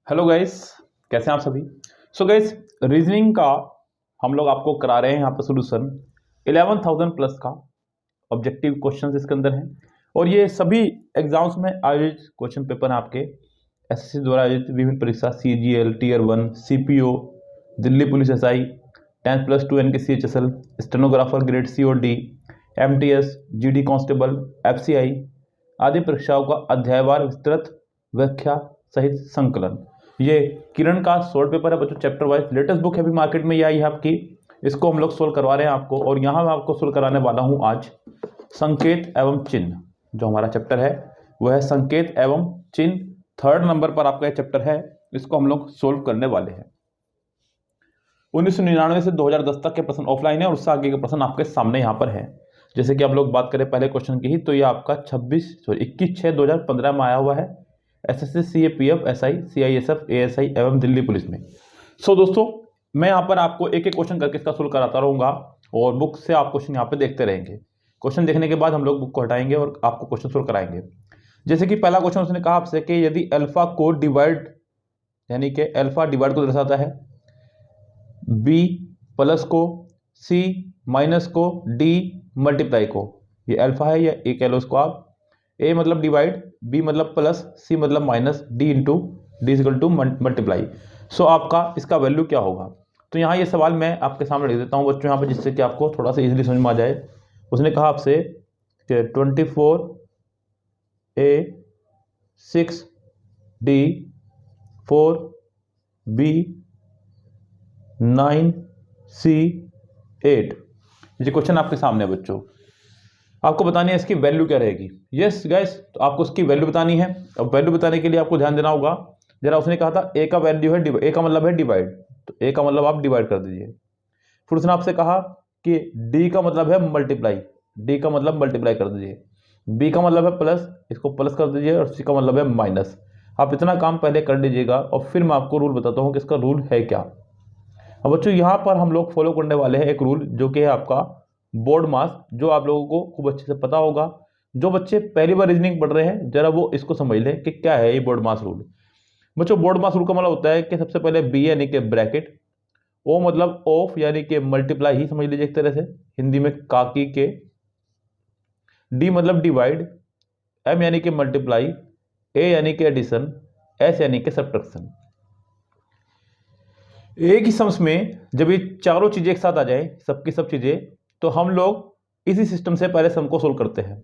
Hello guys, कैसे हैं आप सभी। सो गाइस, रीजनिंग का हम लोग आपको करा रहे हैं यहाँ पर सोल्यूशन 11,000 प्लस का ऑब्जेक्टिव क्वेश्चंस इसके अंदर हैं और ये सभी एग्जाम्स में आयोजित क्वेश्चन पेपर हैं आपके एसएससी द्वारा आयोजित विभिन्न परीक्षा CGL Tier 1 CPO Delhi police SI 10+2 यानी कि CHSL स्टेनोग्राफर ग्रेड C और D MTS GD constable FCI आदि परीक्षाओं का अध्यायवार विस्तृत व्याख्या सहित संकलन। ये किरण का शॉर्ट पेपर है बच्चों, चैप्टर वाइज लेटेस्ट बुक है, अभी मार्केट में ये आई है आपकी। इसको हम लोग सोल्व करवा रहे हैं आपको और यहाँ मैं आपको सोल्व कराने वाला हूँ आज संकेत एवं चिन्ह। जो हमारा चैप्टर है वह है संकेत एवं चिन्ह। 3rd नंबर पर आपका ये चैप्टर है, इसको हम लोग सोल्व करने वाले हैं। 1999 से 2010 तक के प्रश्न ऑफलाइन है और उससे आगे के प्रश्न आपके सामने यहाँ पर है। जैसे कि आप लोग बात करें पहले क्वेश्चन की ही, तो ये आपका 21/6/2015 में आया हुआ है SSC CAPF SI CISF ASI एवं दिल्ली पुलिस में। सो दोस्तों, मैं यहाँ पर आपको एक एक क्वेश्चन करके इसका सोल्व कराता रहूँगा और बुक से आप क्वेश्चन यहाँ पे देखते रहेंगे। क्वेश्चन देखने के बाद हम लोग बुक को हटाएंगे और आपको क्वेश्चन सोल्व कराएंगे। जैसे कि पहला क्वेश्चन उसने कहा आपसे कि यदि अल्फा को डिवाइड यानी कि अल्फा डिवाइड को दर्शाता है, B प्लस को, C माइनस को, D मल्टीप्लाई को, ये अल्फा है या ए कह लो इसको आप। A मतलब डिवाइड, B मतलब प्लस, C मतलब minus, D into D equal to multiply. So आपका इसका वैल्यू क्या होगा। तो यहाँ ये सवाल मैं आपके सामने लिख देता हूँ बच्चों यहाँ पे, जिससे कि आपको थोड़ा सा इजीली समझ में आ जाए। उसने कहा आपसे कि 24A 6D 4B 9C 8। ये क्वेश्चन आपके सामने है बच्चों, आपको बतानी है इसकी वैल्यू क्या रहेगी। यस गाइस, तो आपको इसकी वैल्यू बतानी है। अब वैल्यू बताने के लिए आपको ध्यान देना होगा जरा। उसने कहा था ए का वैल्यू है, ए का मतलब है डिवाइड, तो ए का मतलब आप डिवाइड कर दीजिए। फिर उसने आपसे कहा कि डी का मतलब है मल्टीप्लाई, डी का मतलब मल्टीप्लाई कर दीजिए। बी का मतलब है प्लस, इसको प्लस कर दीजिए। और सी का मतलब है माइनस। आप इतना काम पहले कर लीजिएगा और फिर मैं आपको रूल बताता हूँ कि इसका रूल है क्या। अब बच्चों यहाँ पर हम लोग फॉलो करने वाले हैं एक रूल जो कि है आपका बोर्ड मास, जो आप लोगों को खूब अच्छे से पता होगा। जो बच्चे पहली बार रीजनिंग पढ़ रहे हैं जरा वो इसको समझ लें कि क्या है ये बोर्ड मास रूल। बच्चों बोर्ड मास रूल का मतलब होता है कि सबसे पहले बी यानी कि ब्रैकेट, ओ मतलब ऑफ यानी कि मल्टीप्लाई ही समझ लीजिए एक तरह से हिंदी में काकी के, डी मतलब डिवाइड, एम यानी कि मल्टीप्लाई, ए यानी कि एडिशन, एस यानी कि सब्ट्रैक्शन। एक ही सम्स में जब ये चारों चीजें एक साथ आ जाए, सबकी सब चीजें, तो हम लोग इसी सिस्टम से पहले सम को सोल्व करते हैं।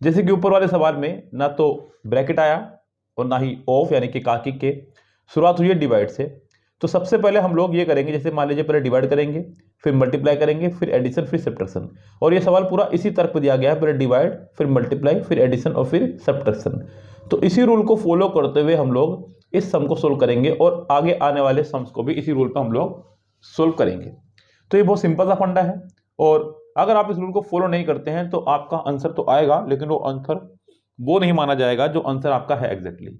जैसे कि ऊपर वाले सवाल में ना तो ब्रैकेट आया और ना ही ऑफ यानी कि काकी के, शुरुआत हुई है डिवाइड से। तो सबसे पहले हम लोग ये करेंगे, जैसे मान लीजिए पहले डिवाइड करेंगे, फिर मल्टीप्लाई करेंगे, फिर एडिशन, फिर सब्ट्रैक्शन। और ये सवाल पूरा इसी तर्क पर दिया गया है, पहले डिवाइड, फिर मल्टीप्लाई, फिर एडिशन और फिर सब्ट्रैक्शन। तो इसी रूल को फॉलो करते हुए हम लोग इस सम को सोल्व करेंगे और आगे आने वाले सम्स को भी इसी रूल पर हम लोग सोल्व करेंगे। तो ये बहुत सिंपल सा फंडा है और अगर आप इस रूल को फॉलो नहीं करते हैं तो आपका आंसर तो आएगा, लेकिन वो आंसर वो नहीं माना जाएगा जो आंसर आपका है एग्जैक्टली।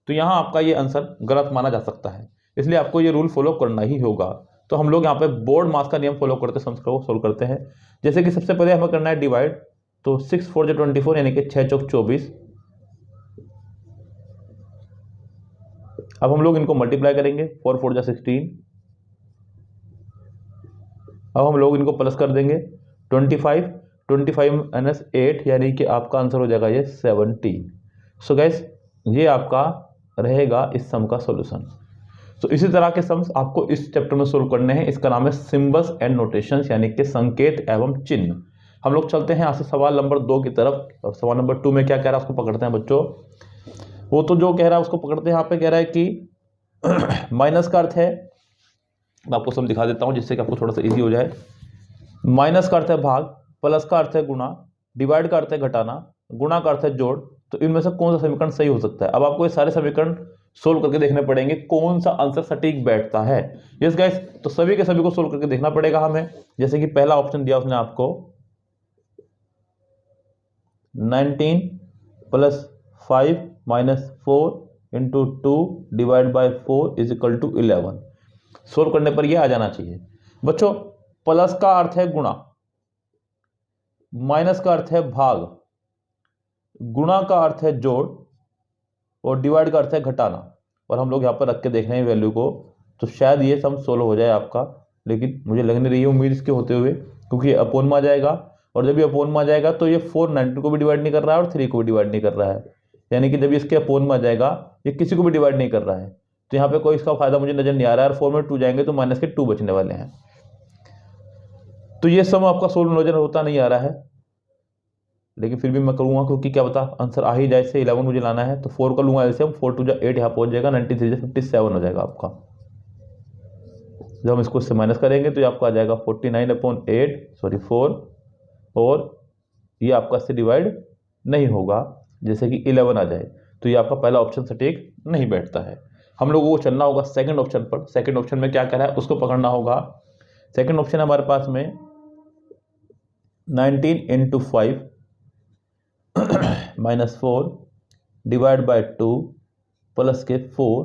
तो यहाँ आपका ये आंसर गलत माना जा सकता है, इसलिए आपको ये रूल फॉलो करना ही होगा। तो हम लोग यहाँ पे बोर्ड मास का नियम फॉलो करते सम्स को सोल्व करते हैं। जैसे कि सबसे पहले हमें करना है डिवाइड, तो 6 4 24 यानी कि 6 चौक 24। अब हम लोग इनको मल्टीप्लाई करेंगे, 4 4 16। अब हम लोग इनको प्लस कर देंगे, 25 माइनस 8 यानी कि आपका आंसर हो जाएगा ये 17। सो गाइस, ये आपका रहेगा इस सम का सॉल्यूशन। तो इसी तरह के सम्स आपको इस चैप्टर में सोल्व करने हैं। इसका नाम है सिंबल्स एंड नोटेशंस यानी कि संकेत एवं चिन्ह। हम लोग चलते हैं यहाँ से सवाल नंबर 2 की तरफ। और सवाल नंबर 2 में क्या कह रहा है उसको पकड़ते हैं बच्चों। वो तो जो कह रहा है उसको पकड़ते हैं। यहाँ पे कह रहा है कि माइनस का अर्थ है, मैं आपको सम दिखा देता हूँ जिससे कि आपको थोड़ा सा इजी हो जाए। माइनस का अर्थ है भाग, प्लस का अर्थ है गुणा, डिवाइड का अर्थ है घटाना, गुणा का अर्थ है जोड़। तो इनमें से कौन सा समीकरण सही हो सकता है। अब आपको ये सारे समीकरण सोल्व करके देखने पड़ेंगे कौन सा आंसर सटीक बैठता है। यस गाइस, तो सभी के सभी को सोल्व करके देखना पड़ेगा हमें। जैसे कि पहला ऑप्शन दिया उसने आपको 19 + 5 - 4 × 2 divide by 4 is equal to 11। Solve करने पर यह आ जाना चाहिए बच्चों। प्लस का अर्थ है गुणा, माइनस का अर्थ है भाग, गुणा का अर्थ है जोड़ और डिवाइड का अर्थ है घटाना। और हम लोग यहाँ पर रख के देख रहे हैं वैल्यू को, तो शायद ये सम सोल्व हो जाए आपका, लेकिन मुझे लग नहीं रही है उम्मीद इसके होते हुए, क्योंकि अपोन में आ जाएगा, और जब ये अपोन में आ जाएगा तो ये 4 19 को भी डिवाइड नहीं कर रहा है और 3 को भी डिवाइड नहीं कर रहा है, यानी कि जब इसके अपोन में आ जाएगा ये किसी को भी डिवाइड नहीं कर रहा है, तो यहाँ पे कोई इसका फायदा मुझे नजर नहीं आ रहा है। और 4 में 2 जाएंगे तो माइनस के 2 बचने वाले हैं, तो ये सम आपका सोल्व नजर होता नहीं आ रहा है, लेकिन फिर भी मैं करूँगा, क्योंकि क्या पता आंसर आ ही जाए। से 11 मुझे लाना है, तो 4 का लूँगा एलसीएम, 4 2 8 यहाँ पहुँच जाएगा, 93 57 हो जाएगा आपका। जब हम इसको इससे माइनस करेंगे तो ये आपका आ जाएगा 49/8 सॉरी 4, और ये आपका इससे डिवाइड नहीं होगा, जैसे कि 11 आ जाए, तो ये आपका पहला ऑप्शन सटीक नहीं बैठता है। हम लोगों को चलना होगा सेकंड ऑप्शन पर। सेकंड ऑप्शन में क्या करा है उसको पकड़ना होगा। सेकंड ऑप्शन हमारे पास में 19 × 5 -4 डिवाइड बाय 2 प्लस के 4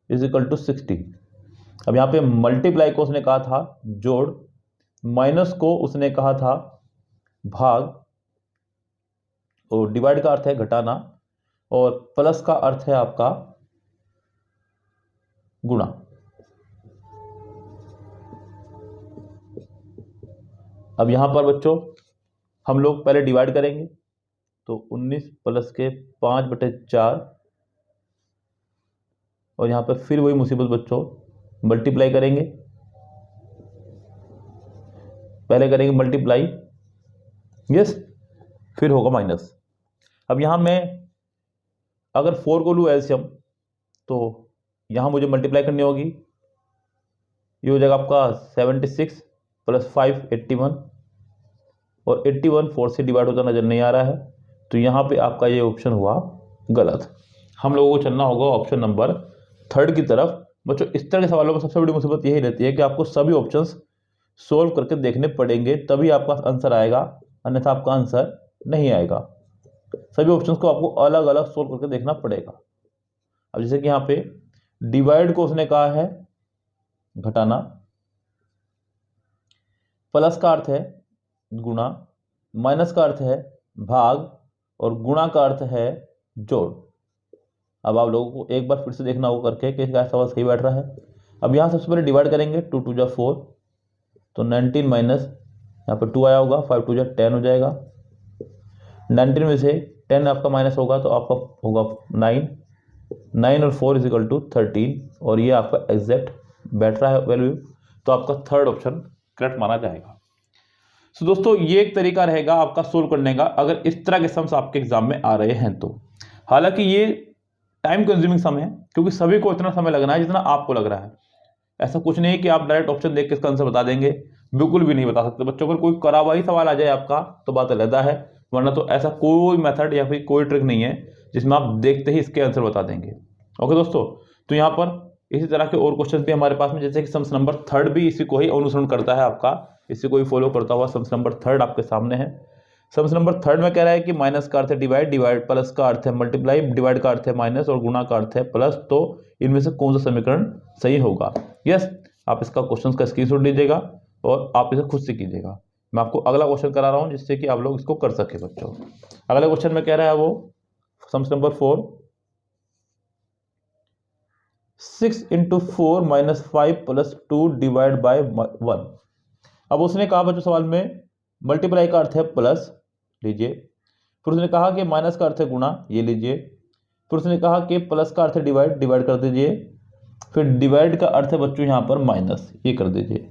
= 60। अब यहाँ पे मल्टीप्लाई को उसने कहा था जोड़, माइनस को उसने कहा था भाग, और डिवाइड का अर्थ है घटाना, और प्लस का अर्थ है आपका गुणा। अब यहां पर बच्चों हम लोग पहले डिवाइड करेंगे, तो 19 प्लस के 5/4, और यहां पर फिर वही मुसीबत बच्चों, मल्टीप्लाई करेंगे, पहले करेंगे मल्टीप्लाई, यस, फिर होगा माइनस। अब यहां मैं अगर 4 को लूँ एलसीएम, तो यहां मुझे मल्टीप्लाई करनी होगी, ये हो जाएगा आपका 76 + 5 81, और 81 4 से डिवाइड होता नजर नहीं आ रहा है, तो यहाँ पे आपका ये ऑप्शन हुआ गलत। हम लोगों को चलना होगा ऑप्शन नंबर 3 की तरफ। बच्चों इस तरह के सवालों में सबसे बड़ी मुसीबत यही रहती है कि आपको सभी ऑप्शंस सोल्व करके देखने पड़ेंगे, तभी आपका आंसर आएगा, अन्यथा आपका आंसर नहीं आएगा। सभी ऑप्शंस को आपको अलग अलग सोल्व करके देखना पड़ेगा। अब जैसे कि यहाँ पे डिवाइड को उसने कहा है घटाना, प्लस का अर्थ है गुणा, माइनस का अर्थ है भाग, और गुणा का अर्थ है जोड़। अब आप लोगों को एक बार फिर से देखना होगा करके कि क्या सवाल सही बैठ रहा है। अब यहाँ सबसे पहले डिवाइड करेंगे, 2 2 जा 4, तो 19 माइनस यहाँ पर 2 आया होगा, 5 2 जा 10 हो जाएगा। 19 में से 10 आपका माइनस होगा तो आपका होगा 9, 9 और 4 = 13, और ये आपका एग्जैक्ट बैठ रहा है वैल्यू, तो आपका थर्ड ऑप्शन करेक्ट माना जाएगा। सो दोस्तों ये एक तरीका रहेगा आपका सोल्व करने का, अगर इस तरह के सम्स आपके एग्जाम में आ रहे हैं तो। हालांकि ये टाइम कंज्यूमिंग सम है, क्योंकि सभी को इतना समय लगना है जितना आपको लग रहा है। ऐसा कुछ नहीं है कि आप डायरेक्ट ऑप्शन देख के इसका आंसर बता देंगे, बिल्कुल भी नहीं बता सकते बच्चों। अगर कोई करा हुआ ही सवाल आ जाए आपका तो बात अलग है, वरना तो ऐसा कोई मेथड या फिर कोई ट्रिक नहीं है जिसमें आप देखते ही इसके आंसर बता देंगे। ओके दोस्तों, तो यहाँ पर इसी तरह के और क्वेश्चन भी हमारे पास में, जैसे कि सम्स नंबर 3 भी इसी को ही अनुसरण करता है आपका, इसी को ही फॉलो करता हुआ सम्स नंबर 3 आपके सामने है। सम्स नंबर 3 में कह रहा है कि माइनस का अर्थ है डिवाइड, डिवाइड प्लस का अर्थ है मल्टीप्लाई, डिवाइड का अर्थ है माइनस, और गुणा का अर्थ है प्लस, तो इनमें से कौन सा समीकरण सही होगा। यस, आप इसका क्वेश्चन का स्क्रीनशॉट लीजिएगा और आप इसे खुद से कीजिएगा। मैं आपको अगला क्वेश्चन करा रहा हूँ जिससे कि आप लोग इसको कर सके बच्चों। अगला क्वेश्चन में कह रहा है वो सम्स नंबर 4, 6 × 4 - 5 + 2 डिवाइड बाय 1। अब उसने कहा बच्चों सवाल में मल्टीप्लाई का अर्थ है प्लस, लीजिए, फिर उसने कहा कि माइनस का अर्थ है गुणा, ये लीजिए, फिर उसने कहा कि प्लस का अर्थ है डिवाइड, डिवाइड कर दीजिए, फिर डिवाइड का अर्थ है बच्चों यहाँ पर माइनस, ये कर दीजिए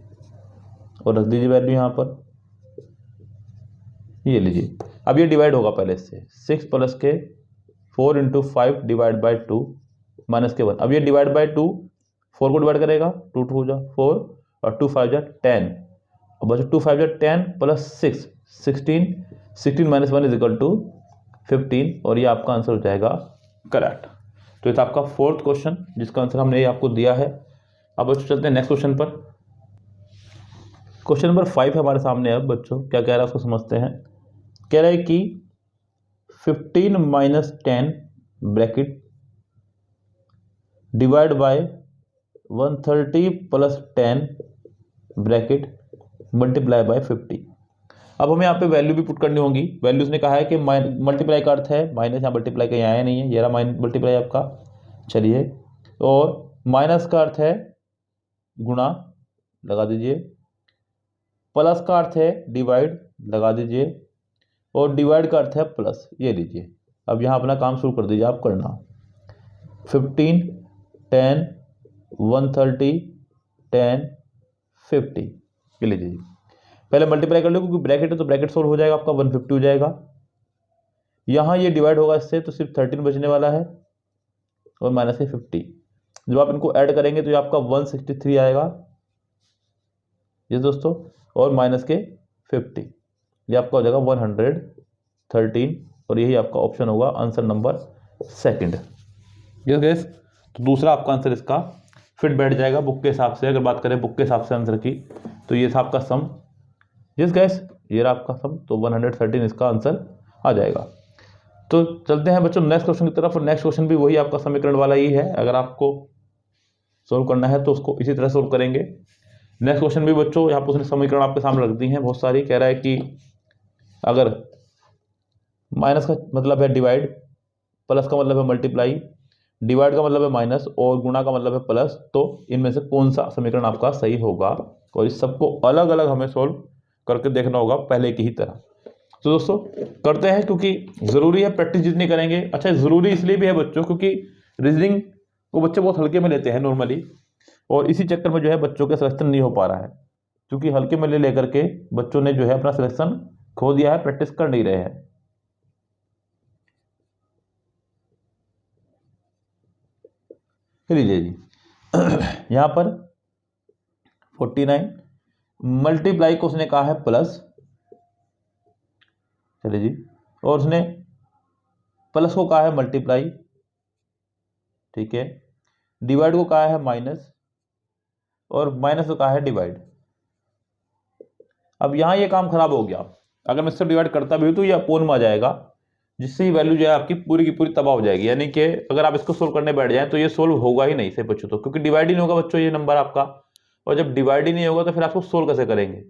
और रख दीजिए वैल्यू यहाँ पर, ये लीजिए। अब ये डिवाइड होगा पहले से, 6 प्लस के 4 × 5 डिवाइड बाय 2 माइनस के 1। अब ये डिवाइड बाय 2, 4 को डिवाइड करेगा, 2 2 जा 4 और 2 5 जा 10, और बच्चों 2 5 जा 10 प्लस 6 16, 16 - 1 = 15, और ये आपका आंसर हो जाएगा करेक्ट। तो ये था आपका फोर्थ क्वेश्चन जिसका आंसर हमने ये आपको दिया है। अब बच्चों चलते हैं नेक्स्ट क्वेश्चन पर। क्वेश्चन नंबर 5 है हमारे सामने। अब बच्चों क्या कह रहा है उसको समझते हैं। कह रहा है कि 15 - 10 bracket divide by 130 + 10 bracket multiply by 50। अब हमें यहाँ पे वैल्यू भी पुट करनी होगी। वैल्यू उसने कहा है कि मल्टीप्लाई का अर्थ है माइनस, यहाँ मल्टीप्लाई का यहाँ आया नहीं है, ये रहा मल्टीप्लाई आपका। चलिए और माइनस का अर्थ है गुणा, लगा दीजिए, प्लस का अर्थ है डिवाइड, लगा दीजिए, और डिवाइड का अर्थ है प्लस, ये लीजिए। अब यहाँ अपना काम शुरू कर दीजिए आप करना। 15, 10, 130, 10, 50, ये लीजिए जी। पहले मल्टीप्लाई कर लो क्योंकि ब्रैकेट है तो ब्रैकेट सोल्व हो जाएगा आपका, 150 हो जाएगा। यहाँ ये डिवाइड होगा इससे तो सिर्फ 13 बचने वाला है और माइनस है 50। जब आप इनको ऐड करेंगे तो ये आपका 163 आएगा ये दोस्तों, और माइनस के 50, ये आपका हो जाएगा 113, और यही आपका ऑप्शन होगा answer number second. Yes gas, तो दूसरा आपका आंसर इसका फिट बैठ जाएगा बुक के हिसाब से। अगर बात करें बुक के हिसाब से आंसर की तो ये था आपका सम। यस गैस, ये रहा आपका सम, तो 113 इसका आंसर आ जाएगा। तो चलते हैं बच्चों नेक्स्ट क्वेश्चन की तरफ। और नेक्स्ट क्वेश्चन भी वही आपका समीकरण वाला ही है, अगर आपको सोल्व करना है तो उसको इसी तरह सोल्व करेंगे। नेक्स्ट क्वेश्चन भी बच्चों यहाँ पर उसने समीकरण आपके सामने रख दी हैं बहुत सारी। कह रहा है कि अगर माइनस का मतलब है डिवाइड, प्लस का मतलब है मल्टीप्लाई, डिवाइड का मतलब है माइनस, और गुणा का मतलब है प्लस, तो इनमें से कौन सा समीकरण आपका सही होगा। और इस सबको अलग अलग हमें सोल्व करके देखना होगा पहले की ही तरह। तो दोस्तों करते हैं, क्योंकि ज़रूरी है प्रैक्टिस जितनी करेंगे। अच्छा, ज़रूरी इसलिए भी है बच्चों क्योंकि रीजनिंग को बच्चे बहुत हल्के में लेते हैं नॉर्मली, और इसी चक्कर में जो है बच्चों के सिलेक्शन नहीं हो पा रहा है, क्योंकि हल्के में ले लेकर के बच्चों ने जो है अपना सिलेक्शन खो दिया है, प्रैक्टिस कर नहीं रहे हैं। लीजिए जी यहाँ पर 49 मल्टीप्लाई को उसने कहा है प्लस, चलिए जी, और उसने प्लस को कहा है मल्टीप्लाई, ठीक है, डिवाइड को कहा है माइनस, और माइनस को कहा है डिवाइड। अब यहाँ ये काम खराब हो गया, अगर मैं इससे डिवाइड करता भी हूँ तो ये अपोन में आ जाएगा, जिससे वैल्यू जो है आपकी पूरी की पूरी तबाह हो जाएगी। यानी कि अगर आप इसको सोल्व करने बैठ जाएं तो ये सोल्व होगा ही नहीं से बच्चों, तो क्योंकि डिवाइड ही नहीं होगा बच्चों ये नंबर आपका, और जब डिवाइड ही नहीं होगा तो फिर आपको सोल्व कैसे करेंगे,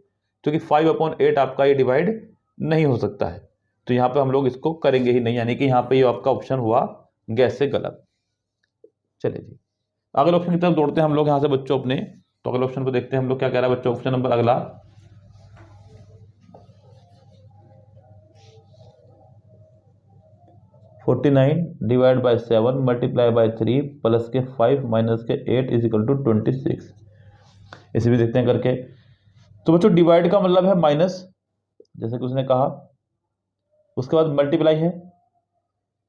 क्योंकि 5/8 आपका ये डिवाइड नहीं हो सकता है। तो यहाँ पे हम लोग इसको करेंगे ही नहीं, यानी कि यहाँ पे ये आपका ऑप्शन हुआ गैस से गलत। चलिए जी अगले ऑप्शन की तरफ दौड़ते हैं हम लोग यहाँ से बच्चों अपने। तो अगले ऑप्शन को देखते हैं हम लोग क्या कह रहा है बच्चों। ऑप्शन नंबर अगला 49 divide by 7 multiply by 3 plus के 5 माइनस के 8 इज इक्वल टू 26। इसे भी देखते हैं करके। तो बच्चों डिवाइड का मतलब है माइनस, जैसे कि उसने कहा, उसके बाद मल्टीप्लाई है,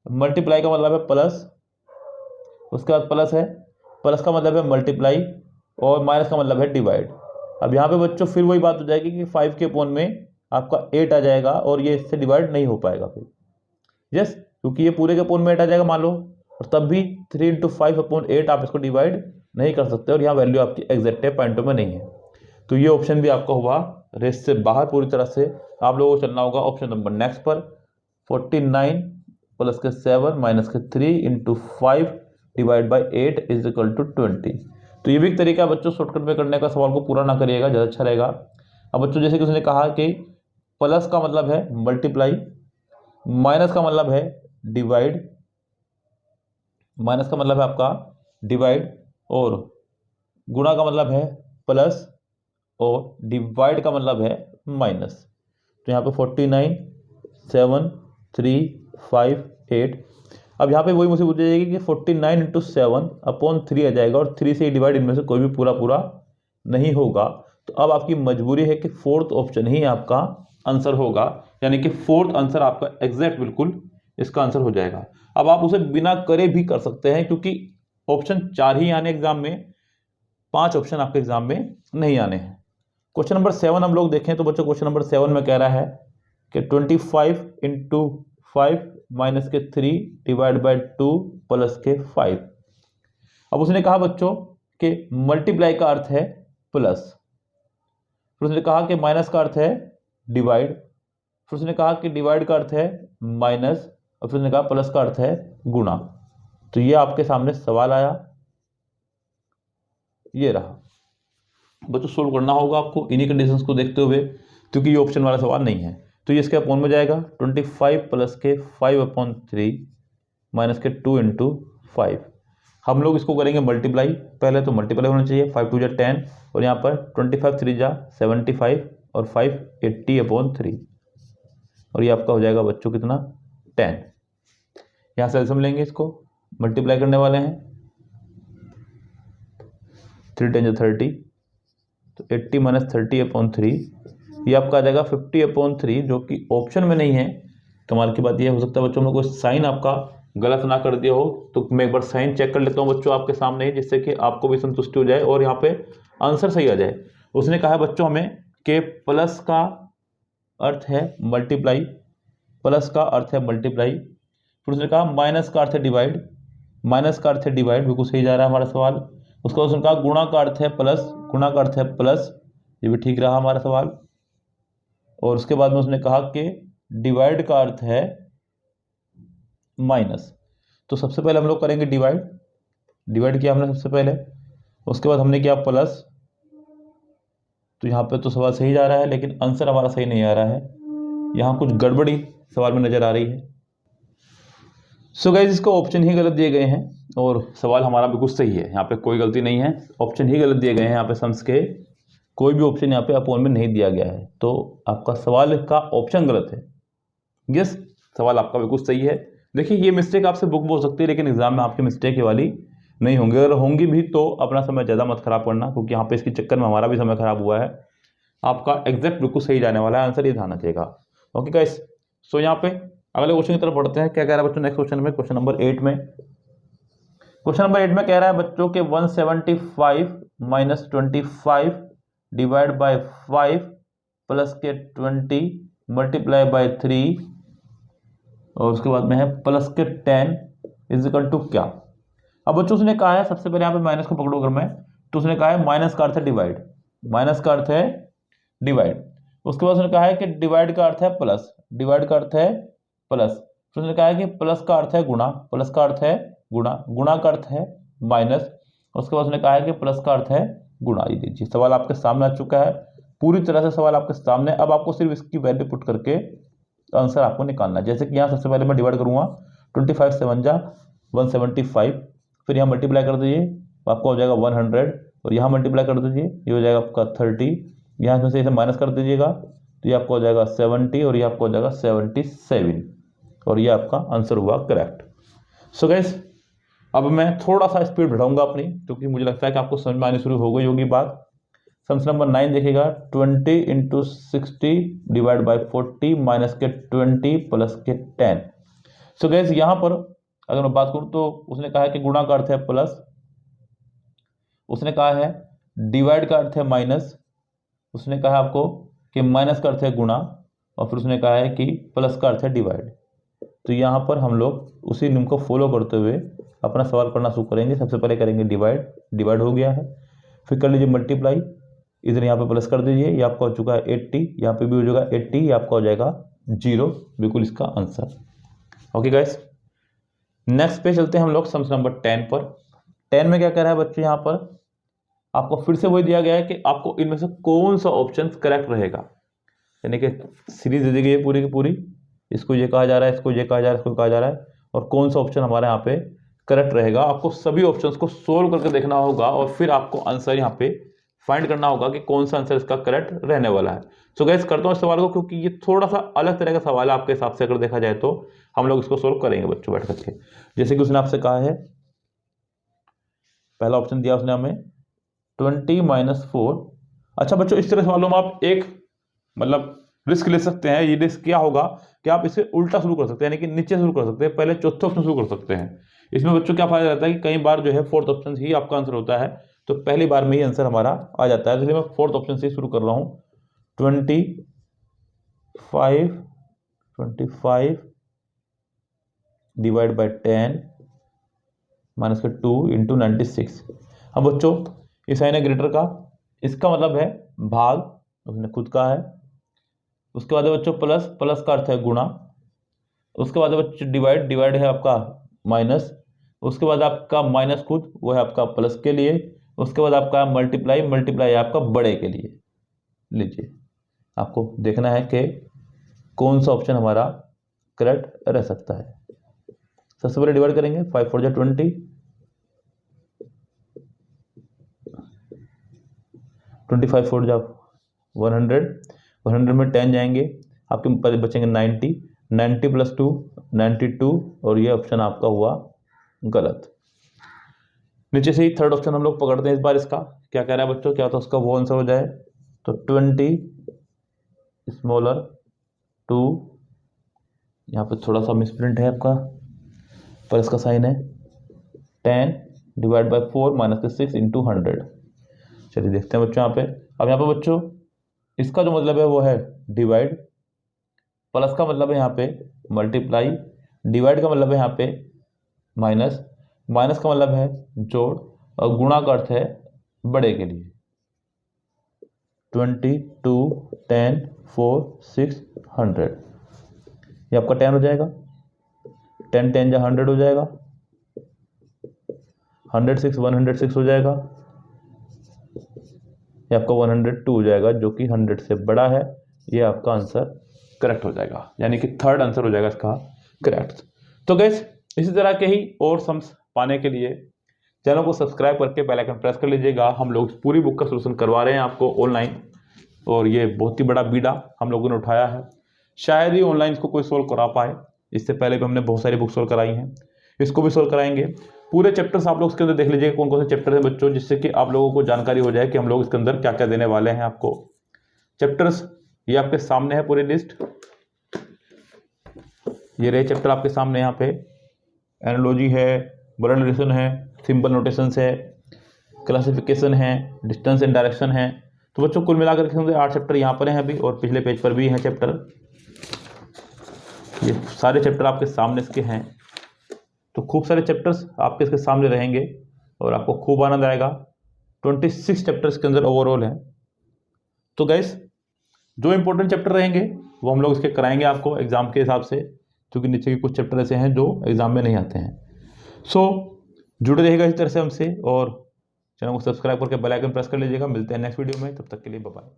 मल्टीप्लाई का मतलब है प्लस, उसके बाद प्लस है, प्लस का मतलब है मल्टीप्लाई, और माइनस का मतलब है डिवाइड। अब यहाँ पे बच्चों फिर वही बात हो जाएगी कि 5 के अपोन में आपका 8 आ जाएगा, और ये इससे डिवाइड नहीं हो पाएगा फिर। यस, क्योंकि ये पूरे के अपोन में 8 आ जाएगा मान लो, और तब भी 3 × 5/8 आप इसको डिवाइड नहीं कर सकते, और यहाँ वैल्यू आपकी एग्जैक्ट है, पॉइंटों में नहीं है। तो ये ऑप्शन भी आपका हुआ रेस से बाहर पूरी तरह से। आप लोगों को चलना होगा ऑप्शन नंबर नेक्स्ट पर। 49 प्लस के 7 माइनस के 3 × 5 divide by 8 is equal to 20। तो ये भी एक तरीका बच्चों शॉर्टकट में करने का, सवाल को पूरा ना करिएगा, ज़्यादा अच्छा रहेगा। अब बच्चों जैसे कि उसने कहा कि प्लस का मतलब है मल्टीप्लाई, माइनस का मतलब है डिवाइड, माइनस का मतलब है आपका डिवाइड, और गुणा का मतलब है प्लस, और डिवाइड का मतलब है माइनस। तो यहाँ पे 49 7 3 5 8। अब यहाँ पे वही मुझसे पूछ जाएगी कि 49 × 7/3 आ जाएगा, और 3 से डिवाइड इनमें से कोई भी पूरा पूरा नहीं होगा। तो अब आपकी मजबूरी है कि फोर्थ ऑप्शन ही आपका आंसर होगा, यानी कि फोर्थ आंसर आपका एग्जैक्ट बिल्कुल इसका आंसर हो जाएगा। अब आप उसे बिना करे भी कर सकते हैं, क्योंकि ऑप्शन 4 ही आने एग्जाम में, 5 ऑप्शन आपके एग्जाम में नहीं आने हैं। क्वेश्चन नंबर 7 हम लोग देखें तो बच्चों क्वेश्चन नंबर 7 में कह रहा है कि 25 × 5 माइनस के 3 डिवाइड बाय 2 प्लस के 5। अब उसने कहा बच्चों कि मल्टीप्लाई का अर्थ है प्लस, फिर उसने कहा कि माइनस का अर्थ है डिवाइड, फिर उसने कहा कि डिवाइड का अर्थ है माइनस, और फिर उसने कहा प्लस का अर्थ है गुणा। तो ये आपके सामने सवाल आया, ये रहा बच्चों। सोल्व करना होगा आपको इन्हीं कंडीशंस को देखते हुए, क्योंकि ये ऑप्शन वाला सवाल नहीं है। तो ये इसके अपोन में जाएगा 25 प्लस के 5/3 माइनस के 2 × 5। हम लोग इसको करेंगे मल्टीप्लाई। पहले तो मल्टीप्लाई होना चाहिए, 5 2 जा 10 और यहाँ पर 25 3 जा 75 और 5 80/3 और ये आपका हो जाएगा बच्चों कितना 10। यहाँ से एल्सियम लेंगे, इसको मल्टीप्लाई करने वाले हैं, 3 10 जा 30 तो 80 - 30/3 ये आपका आ जाएगा 50/3 जो कि ऑप्शन में नहीं है। कमाल की बात यह हो सकता है बच्चों में कोई साइन आपका गलत ना कर दिया हो, तो मैं एक बार साइन चेक कर लेता हूँ बच्चों आपके सामने, जिससे कि आपको भी संतुष्टि हो जाए और यहाँ पे आंसर सही आ जाए। उसने कहा है बच्चों हमें कि प्लस का अर्थ है मल्टीप्लाई, प्लस का अर्थ है मल्टीप्लाई, फिर उसने कहा माइनस का अर्थ है डिवाइड, माइनस का अर्थ है डिवाइड, बिल्कुल सही जा रहा है हमारा सवाल। उसके बाद उसने कहा गुणा का अर्थ है प्लस, गुणा का अर्थ है प्लस, ये भी ठीक रहा हमारा सवाल। और उसके बाद में उसने कहा कि डिवाइड का अर्थ है माइनस, तो सबसे पहले हम लोग करेंगे डिवाइड, डिवाइड किया हमने सबसे पहले, उसके बाद हमने किया प्लस, तो यहाँ पे तो सवाल सही जा रहा है लेकिन आंसर हमारा सही नहीं आ रहा है, यहाँ कुछ गड़बड़ी सवाल में नजर आ रही है। सो गाइस इसको ऑप्शन ही गलत दिए गए हैं और सवाल हमारा बिल्कुल सही है, यहाँ पे कोई गलती नहीं है, ऑप्शन ही गलत दिए गए हैं। यहाँ पे सम्स के कोई भी ऑप्शन यहाँ पे अपॉन में नहीं दिया गया है, तो आपका सवाल का ऑप्शन गलत है। यस, सवाल आपका बिल्कुल सही है। देखिए ये मिस्टेक आपसे बुक में हो सकती है लेकिन एग्जाम में आपकी मिस्टेक वाली नहीं होंगी, अगर होंगी भी तो अपना समय ज़्यादा मत खराब करना, क्योंकि यहाँ पे इसके चक्कर में हमारा भी समय खराब हुआ है। आपका एग्जैक्ट बिल्कुल सही जाने वाला है, आंसर ये ध्यान रखिएगा। ओके गाइस, सो यहाँ पे अगले क्वेश्चन की तरफ बढ़ते हैं। क्या कह रहा है बच्चों नेक्स्ट क्वेश्चन में, क्वेश्चन नंबर 8 में, क्वेश्चन नंबर 8 में कह रहा है बच्चों के 175 - 25 डिवाइड बाय 5 प्लस के 20 मल्टीप्लाई बाय 3 और उसके बाद में है प्लस के 10 इज इक्वल टू क्या। अब बच्चों उसने कहा है, सबसे पहले यहाँ पे माइनस को पकड़ो अगर मैं, तो उसने कहा है माइनस का अर्थ है डिवाइड, माइनस का अर्थ है डिवाइड। उसके बाद उसने कहा है कि डिवाइड का अर्थ है प्लस, डिवाइड का अर्थ है प्लस, फिर उसने कहा है कि प्लस का अर्थ है गुणा, प्लस का अर्थ है गुणा, गुणा का अर्थ है माइनस, उसके बाद उसने कहा है कि प्लस का अर्थ है गुणा। ये देखिए सवाल आपके सामने आ चुका है, पूरी तरह से सवाल आपके सामने। अब आपको सिर्फ इसकी वैल्यू पुट करके आंसर आपको निकालना है। जैसे कि यहाँ सबसे पहले मैं डिवाइड करूँगा, 25 7 जा 175, फिर यहाँ मल्टीप्लाई कर दीजिए आपका हो जाएगा 100 और यहाँ मल्टीप्लाई कर दीजिए ये हो जाएगा आपका 30, यहाँ में से इसे माइनस कर दीजिएगा तो ये आपका हो जाएगा 70 और ये आपका हो जाएगा 77 और ये आपका आंसर हुआ करेक्ट। सो गाइस अब मैं थोड़ा सा स्पीड बढ़ाऊंगा अपनी, क्योंकि मुझे लगता है कि आपको समझ में आनी शुरू हो गई होगी बात। सम्स नंबर 9 देखिएगा, 20 × 60 डिवाइड बाय 40 माइनस के 20 प्लस के 10। सो गाइस यहाँ पर अगर मैं बात करूँ तो उसने कहा है कि गुणा का अर्थ है प्लस, उसने कहा है डिवाइड का अर्थ है माइनस, उसने कहा आपको कि माइनस का अर्थ है गुणा और फिर उसने कहा है कि प्लस का अर्थ है डिवाइड। तो यहाँ पर हम लोग उसी नियम को फॉलो करते हुए अपना सवाल करना शुरू करेंगे। सबसे पहले करेंगे डिवाइड, डिवाइड हो गया है, फिर कर लीजिए मल्टीप्लाई, इधर यहाँ पे प्लस कर दीजिए, ये आपका हो चुका है 80, यहाँ पे भी हो जाएगा 80, ये आपका हो जाएगा 0, बिल्कुल इसका आंसर। ओके गाइस नेक्स्ट पे चलते हैं हम लोग सम्स नंबर 10 पर। 10 में क्या कह रहा है बच्चे, यहाँ पर आपको फिर से वही दिया गया है कि आपको इनमें से कौन सा ऑप्शन करेक्ट रहेगा, यानी कि सीरीज दे दी गई है पूरी की पूरी, इसको ये कहा जा रहा है, इसको ये कहा जा रहा है, इसको कहा जा रहा है, और कौन सा ऑप्शन हमारे यहाँ पे करेक्ट रहेगा। आपको सभी ऑप्शंस को सोल्व करके देखना होगा और फिर आपको आंसर यहाँ पे फाइंड करना होगा कि कौन सा आंसर इसका करेक्ट रहने वाला है। सो गाइस करता हूँ इस सवाल को, क्योंकि ये थोड़ा सा अलग तरह का सवाल है आपके हिसाब से, अगर देखा जाए तो हम लोग इसको सोल्व करेंगे बच्चों बैठ करके। जैसे कि उसने आपसे कहा है, पहला ऑप्शन दिया उसने हमें 20 - 4। अच्छा बच्चों इस तरह सवालों में आप एक मतलब रिस्क ले सकते हैं। ये रिस्क क्या होगा कि आप इसे उल्टा शुरू कर सकते हैं, यानी कि नीचे शुरू कर सकते हैं, पहले चौथे ऑप्शन शुरू कर सकते हैं। इसमें बच्चों क्या फायदा रहता है कि कई बार जो है फोर्थ ऑप्शन ही आपका आंसर होता है, तो पहली बार में ही आंसर हमारा आ जाता है। इसलिए मैं फोर्थ ऑप्शन से शुरू कर रहा हूँ, 25 डिवाइड बाय 10 माइनस का 2 × 96। अब बच्चों इस साइन है ग्रेटर का, इसका मतलब है भाग, उसने खुद कहा है। उसके बाद है बच्चों प्लस, प्लस का अर्थ है गुणा। उसके बाद है बच्चों डिवाइड, डिवाइड है आपका माइनस। उसके बाद आपका माइनस खुद वो है आपका प्लस के लिए। उसके बाद आपका मल्टीप्लाई, मल्टीप्लाई है आपका बड़े के लिए। लीजिए आपको देखना है कि कौन सा ऑप्शन हमारा करेक्ट रह सकता है। सबसे पहले डिवाइड करेंगे, 5 4 जा 20, 25 4 जा 100, 100 में 10 जाएंगे, आपके बचेंगे 90, 90 + 2 92, और ये ऑप्शन आपका हुआ गलत। नीचे से ही थर्ड ऑप्शन हम लोग पकड़ते हैं इस बार। इसका क्या कह रहा है बच्चों, क्या तो उसका वो आंसर हो जाए, तो 20 स्मॉलर 2, यहाँ पे थोड़ा सा मिसप्रिंट है आपका, पर इसका साइन है 10 डिवाइड बाय 4 - 6 × 100। चलिए देखते हैं बच्चों यहाँ पे। अब यहाँ पे बच्चों इसका जो मतलब है वो है डिवाइड, प्लस का मतलब है यहाँ पे मल्टीप्लाई, डिवाइड का मतलब है यहाँ पे माइनस, माइनस का मतलब है जोड़, और गुणा का अर्थ है बड़े के लिए। 20 2 10 4 6 100, ये आपका 10 हो जाएगा, 10 10 जा 100 हो जाएगा, 106 106 हो जाएगा, ये आपका 102 हो जाएगा, जो कि 100 से बड़ा है। ये आपका आंसर करेक्ट हो जाएगा, यानी कि थर्ड आंसर हो जाएगा इसका करेक्ट। तो गाइस इसी तरह के ही और सम्स पाने के लिए चैनल को सब्सक्राइब करके बेल आइकन प्रेस कर लीजिएगा। हम लोग पूरी बुक का सोल्यूशन करवा रहे हैं आपको ऑनलाइन, और ये बहुत ही बड़ा बीड़ा हम लोगों ने उठाया है। शायद ही ऑनलाइन इसको कोई सोल्व करा पाए, इससे पहले भी हमने बहुत सारी बुक सोल्व कराई हैं, इसको भी सोल्व कराएंगे। पूरे चैप्टर्स आप लोग इसके अंदर देख लीजिएगा कौन कौन से चैप्टर हैं बच्चों, जिससे कि आप लोगों को जानकारी हो जाए कि हम लोग इसके अंदर क्या क्या देने वाले हैं आपको। चैप्टर्स ये आपके सामने है पूरी लिस्ट, ये रहे चैप्टर आपके सामने। यहाँ पे एनालॉजी है, वर्ड नरेशन है, सिंपल नोटेशंस है, क्लासिफिकेशन है, डिस्टेंस एंड डायरेक्शन है। तो बच्चों कुल मिलाकर के 8 चैप्टर यहाँ पर हैं अभी, और पिछले पेज पर भी हैं चैप्टर। ये सारे चैप्टर आपके सामने इसके हैं, तो खूब सारे चैप्टर्स आपके इसके सामने रहेंगे और आपको खूब आनंद आएगा। 26 चैप्टर्स के अंदर ओवरऑल हैं। तो गाइस जो इंपॉर्टेंट चैप्टर रहेंगे वो हम लोग इसके कराएंगे आपको एग्जाम के हिसाब से, क्योंकि नीचे के कुछ चैप्टर ऐसे हैं जो एग्जाम में नहीं आते हैं। सो जुड़े रहेगा इस तरह से हमसे, और चैनल को सब्सक्राइब करके बेल आइकन प्रेस कर लीजिएगा। मिलते हैं नेक्स्ट वीडियो में, तब तक के लिए बाय बाय।